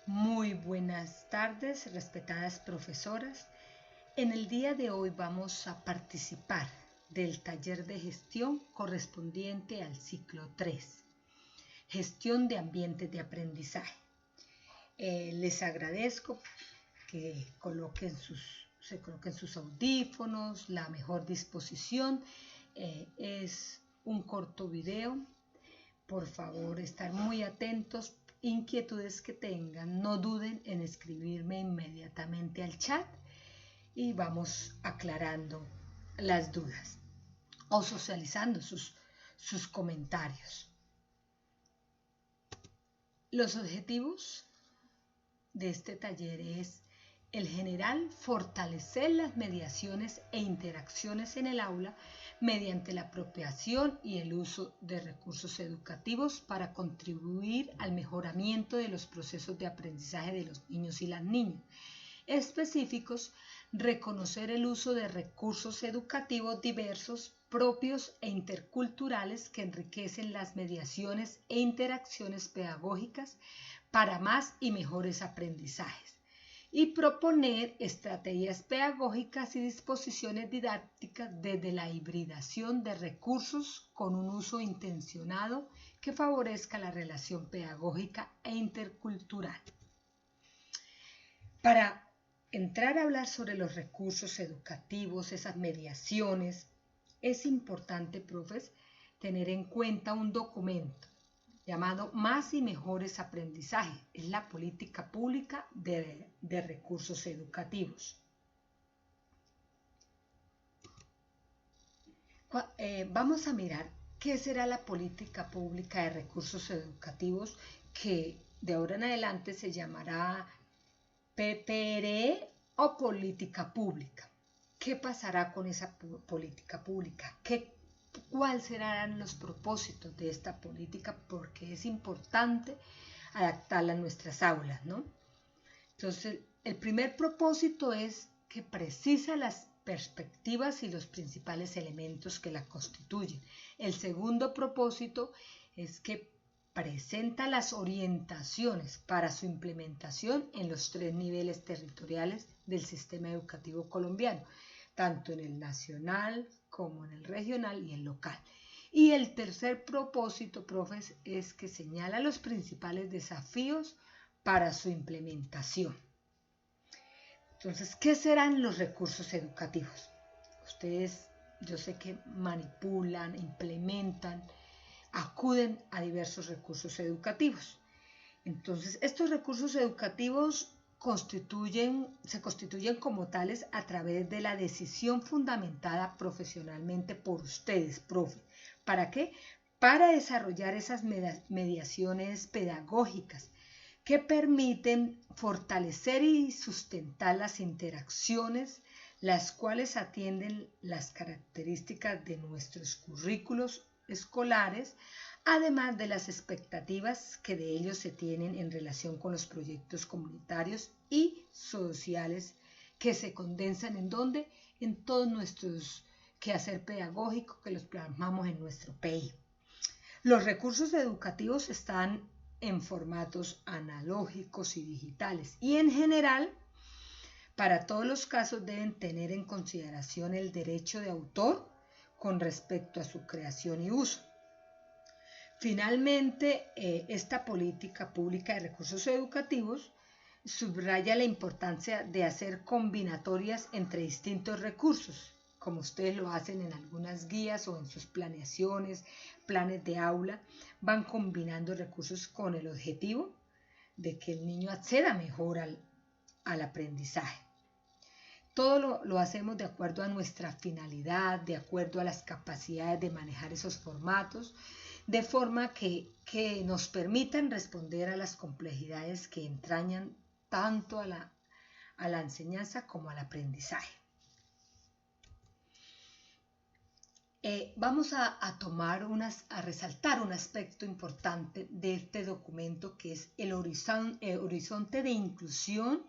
Muy buenas tardes, respetadas profesoras. En el día de hoy vamos a participar del taller de gestión correspondiente al ciclo 3, gestión de ambientes de aprendizaje. Les agradezco que se coloquen sus audífonos, la mejor disposición. Es un corto video. Por favor, estar muy atentos. Inquietudes que tengan, no duden en escribirme inmediatamente al chat y vamos aclarando las dudas o socializando sus comentarios. Los objetivos de este taller es el general fortalecer las mediaciones e interacciones en el aula mediante la apropiación y el uso de recursos educativos para contribuir al mejoramiento de los procesos de aprendizaje de los niños y las niñas. Específicos, reconocer el uso de recursos educativos diversos, propios e interculturales que enriquecen las mediaciones e interacciones pedagógicas para más y mejores aprendizajes, y proponer estrategias pedagógicas y disposiciones didácticas desde la hibridación de recursos con un uso intencionado que favorezca la relación pedagógica e intercultural. Para entrar a hablar sobre los recursos educativos, esas mediaciones, es importante, profes, tener en cuenta un documento llamado Más y Mejores Aprendizajes. Es la política pública de recursos educativos. Vamos a mirar qué será la política pública de recursos educativos, que de ahora en adelante se llamará PPRE o política pública. ¿Qué pasará con esa política pública? ¿Cuáles serán los propósitos de esta política? Porque es importante adaptarla a nuestras aulas, ¿no? Entonces, el primer propósito es que precisa las perspectivas y los principales elementos que la constituyen. El segundo propósito es que presenta las orientaciones para su implementación en los 3 niveles territoriales del sistema educativo colombiano, tanto en el nacional como en el regional y el local. Y el tercer propósito, profes, es que señala los principales desafíos para su implementación. Entonces, ¿qué serán los recursos educativos? Ustedes, yo sé que manipulan, implementan, acuden a diversos recursos educativos. Entonces, estos recursos educativos se constituyen como tales a través de la decisión fundamentada profesionalmente por ustedes, profe. ¿Para qué? Para desarrollar esas mediaciones pedagógicas que permiten fortalecer y sustentar las interacciones, las cuales atienden las características de nuestros currículos escolares, además de las expectativas que de ellos se tienen en relación con los proyectos comunitarios y sociales que se condensan en donde, en todos nuestros quehacer pedagógico que los plasmamos en nuestro PEI. Los recursos educativos están en formatos analógicos y digitales y en general para todos los casos deben tener en consideración el derecho de autor con respecto a su creación y uso. Finalmente, esta política pública de recursos educativos subraya la importancia de hacer combinatorias entre distintos recursos, como ustedes lo hacen en algunas guías o en sus planeaciones, planes de aula, van combinando recursos con el objetivo de que el niño acceda mejor al aprendizaje. Todo lo hacemos de acuerdo a nuestra finalidad, de acuerdo a las capacidades de manejar esos formatos, de forma que nos permitan responder a las complejidades que entrañan tanto a la enseñanza como al aprendizaje. Vamos a resaltar un aspecto importante de este documento, que es el horizonte de inclusión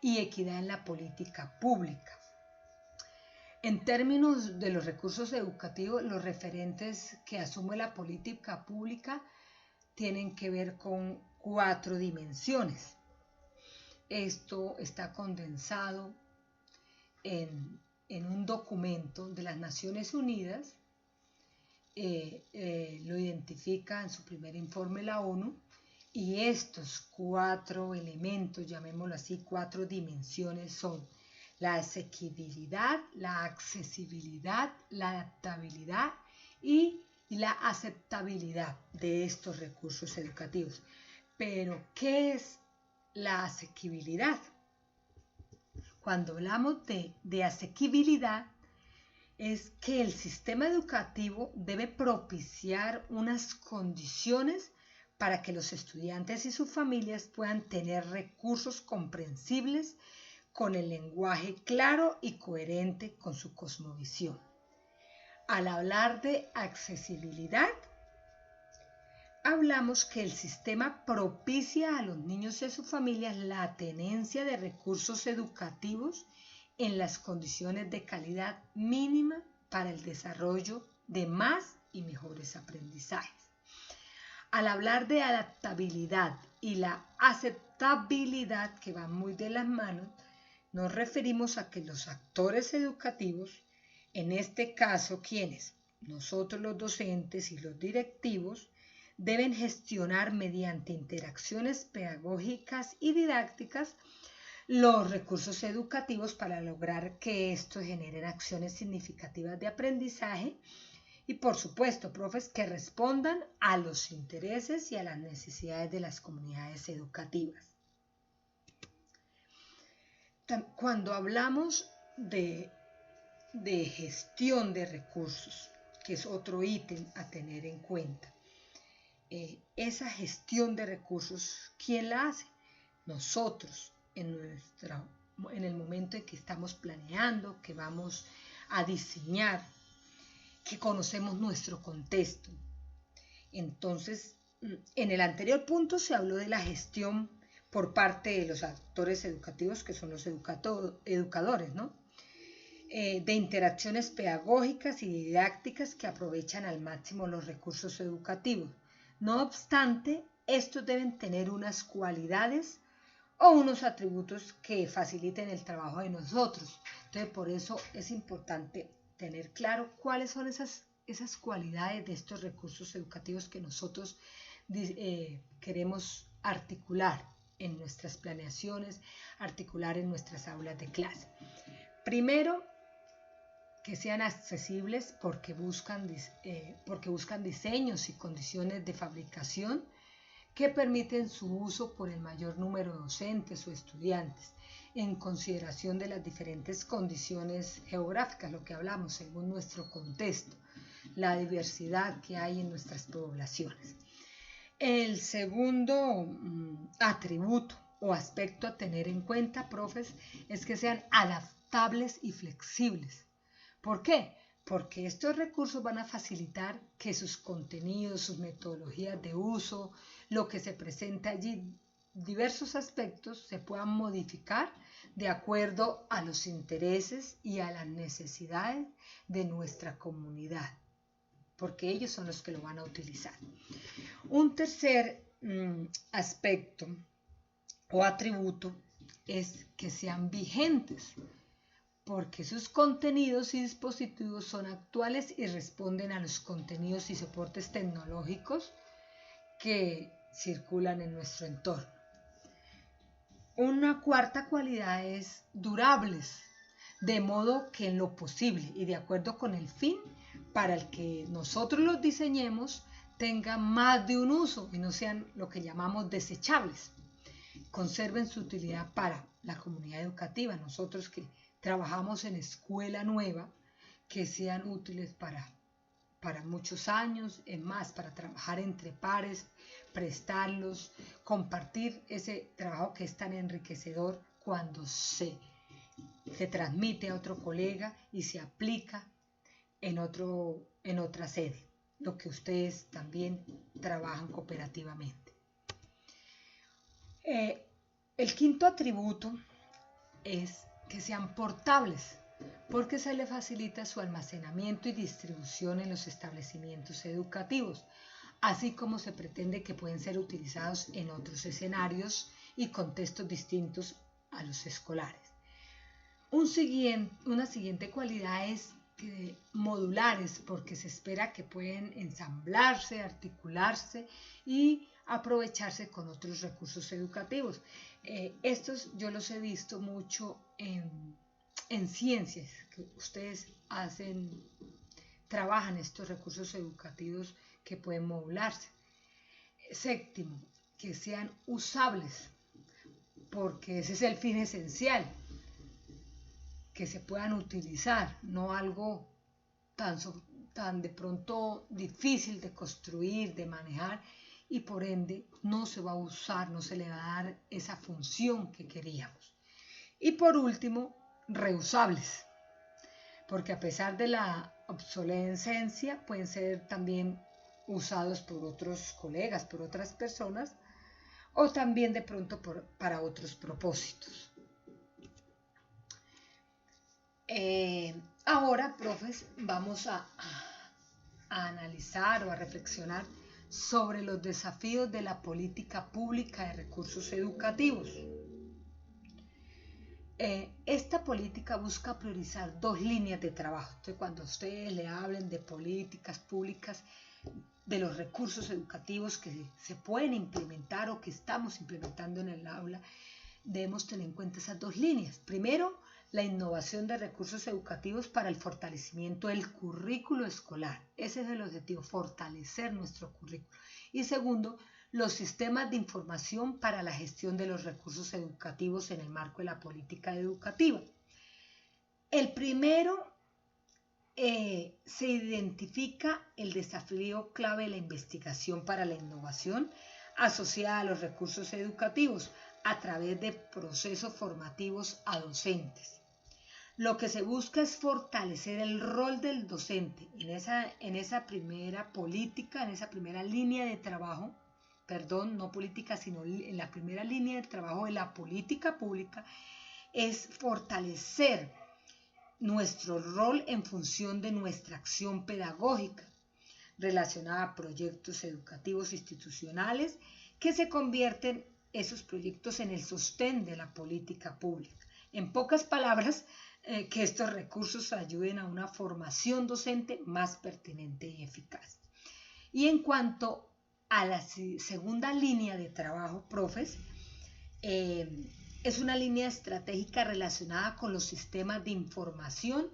y equidad en la política pública. En términos de los recursos educativos, los referentes que asume la política pública tienen que ver con 4 dimensiones. esto está condensado en un documento de las Naciones Unidas, lo identifica en su primer informe la ONU, y estos 4 elementos, llamémoslo así, 4 dimensiones son la asequibilidad, la accesibilidad, la adaptabilidad y la aceptabilidad de estos recursos educativos. Pero, ¿qué es la asequibilidad? Cuando hablamos de asequibilidad, es que el sistema educativo debe propiciar unas condiciones para que los estudiantes y sus familias puedan tener recursos comprensibles con el lenguaje claro y coherente con su cosmovisión. Al hablar de accesibilidad, hablamos que el sistema propicia a los niños y a sus familias la tenencia de recursos educativos en las condiciones de calidad mínima para el desarrollo de más y mejores aprendizajes. Al hablar de adaptabilidad y la aceptabilidad, que van muy de las manos, nos referimos a que los actores educativos, en este caso, ¿quiénes? Nosotros los docentes y los directivos, deben gestionar mediante interacciones pedagógicas y didácticas los recursos educativos para lograr que estos generen acciones significativas de aprendizaje y, por supuesto, profes que respondan a los intereses y a las necesidades de las comunidades educativas. Cuando hablamos de gestión de recursos, que es otro ítem a tener en cuenta, esa gestión de recursos, ¿quién la hace? Nosotros, en el momento en que estamos planeando, que vamos a diseñar, que conocemos nuestro contexto. Entonces, en el anterior punto se habló de la gestión por parte de los actores educativos, que son los educadores, ¿no? De interacciones pedagógicas y didácticas que aprovechan al máximo los recursos educativos. No obstante, estos deben tener unas cualidades o unos atributos que faciliten el trabajo de nosotros. Entonces, por eso es importante tener claro cuáles son esas cualidades de estos recursos educativos que nosotros queremos articular en nuestras planeaciones, articular en nuestras aulas de clase. Primero, que sean accesibles porque buscan diseños y condiciones de fabricación que permiten su uso por el mayor número de docentes o estudiantes, en consideración de las diferentes condiciones geográficas, lo que hablamos según nuestro contexto, la diversidad que hay en nuestras poblaciones. El segundo atributo o aspecto a tener en cuenta, profes, es que sean adaptables y flexibles. ¿Por qué? Porque estos recursos van a facilitar que sus contenidos, sus metodologías de uso, lo que se presenta allí, diversos aspectos se puedan modificar de acuerdo a los intereses y a las necesidades de nuestra comunidad, porque ellos son los que lo van a utilizar. Un tercer aspecto o atributo es que sean vigentes, porque sus contenidos y dispositivos son actuales y responden a los contenidos y soportes tecnológicos que circulan en nuestro entorno. Una cuarta cualidad es durables, de modo que en lo posible y de acuerdo con el fin para el que nosotros los diseñemos tengan más de un uso y no sean lo que llamamos desechables. Conserven su utilidad para la comunidad educativa, nosotros que trabajamos en escuela nueva, que sean útiles para muchos años, es más, para trabajar entre pares, prestarlos, compartir ese trabajo que es tan enriquecedor cuando se transmite a otro colega y se aplica en otra sede, lo que ustedes también trabajan cooperativamente. El quinto atributo es que sean portables, porque se le facilita su almacenamiento y distribución en los establecimientos educativos, así como se pretende que pueden ser utilizados en otros escenarios y contextos distintos a los escolares. Una siguiente cualidad es modulares, porque se espera que pueden ensamblarse, articularse y aprovecharse con otros recursos educativos. Estos yo los he visto mucho en ciencias, que ustedes trabajan estos recursos educativos que pueden modularse. Séptimo, que sean usables, porque ese es el fin esencial, que se puedan utilizar, no algo tan de pronto difícil de construir, de manejar, y por ende no se va a usar, no se le va a dar esa función que queríamos. Y por último, reusables, porque a pesar de la obsolescencia pueden ser también usados por otros colegas, por otras personas, o también de pronto para otros propósitos. Ahora, profes, vamos a analizar o a reflexionar sobre los desafíos de la política pública de recursos educativos. Esta política busca priorizar dos líneas de trabajo. Entonces, cuando ustedes le hablen de políticas públicas, de los recursos educativos que se pueden implementar o que estamos implementando en el aula, debemos tener en cuenta esas dos líneas. Primero, la innovación de recursos educativos para el fortalecimiento del currículo escolar. Ese es el objetivo, fortalecer nuestro currículo. Y segundo, los sistemas de información para la gestión de los recursos educativos en el marco de la política educativa. El primero, se identifica el desafío clave de la investigación para la innovación asociada a los recursos educativos a través de procesos formativos a docentes. Lo que se busca es fortalecer el rol del docente en esa primera política, en esa primera línea de trabajo, no política, sino en la primera línea de trabajo de la política pública, es fortalecer nuestro rol en función de nuestra acción pedagógica relacionada a proyectos educativos institucionales que se convierten esos proyectos en el sostén de la política pública. En pocas palabras, que estos recursos ayuden a una formación docente más pertinente y eficaz. Y en cuanto a la segunda línea de trabajo, profes, es una línea estratégica relacionada con los sistemas de información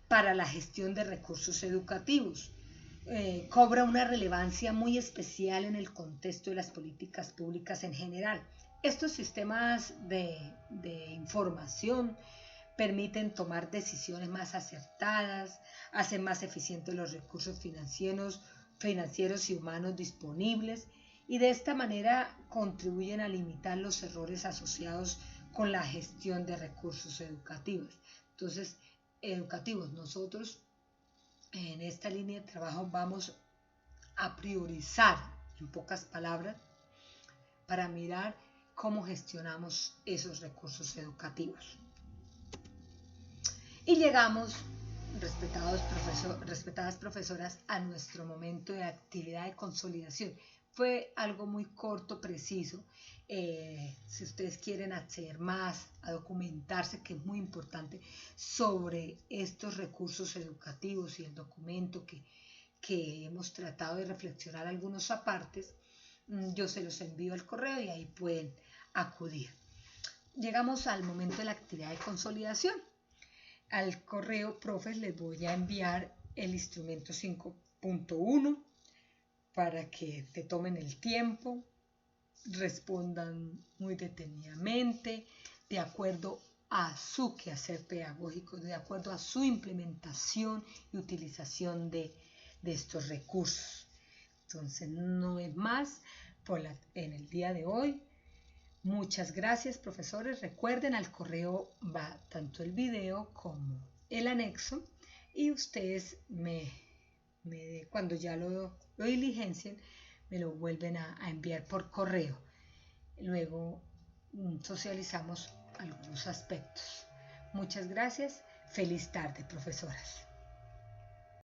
para la gestión de recursos educativos. Cobra una relevancia muy especial en el contexto de las políticas públicas en general. Estos sistemas de información permiten tomar decisiones más acertadas, hacen más eficientes los recursos financieros y humanos disponibles y de esta manera contribuyen a limitar los errores asociados con la gestión de recursos educativos. Entonces, nosotros en esta línea de trabajo vamos a priorizar, en pocas palabras, para mirar cómo gestionamos esos recursos educativos. Y llegamos, respetadas profesoras, a nuestro momento de actividad de consolidación. Fue algo muy corto, preciso. Si ustedes quieren acceder más, a documentarse, que es muy importante, sobre estos recursos educativos y el documento que hemos tratado de reflexionar algunos apartes, yo se los envío al correo y ahí pueden acudir. Llegamos al momento de la actividad de consolidación. Al correo, profes, les voy a enviar el instrumento 5.1 para que te tomen el tiempo, respondan muy detenidamente, de acuerdo a su quehacer pedagógico, de acuerdo a su implementación y utilización de estos recursos. Entonces, no es más en el día de hoy. Muchas gracias, profesores. Recuerden, al correo va tanto el video como el anexo y ustedes cuando ya lo diligencien, me lo vuelven a enviar por correo. Luego socializamos algunos aspectos. Muchas gracias. Feliz tarde, profesoras.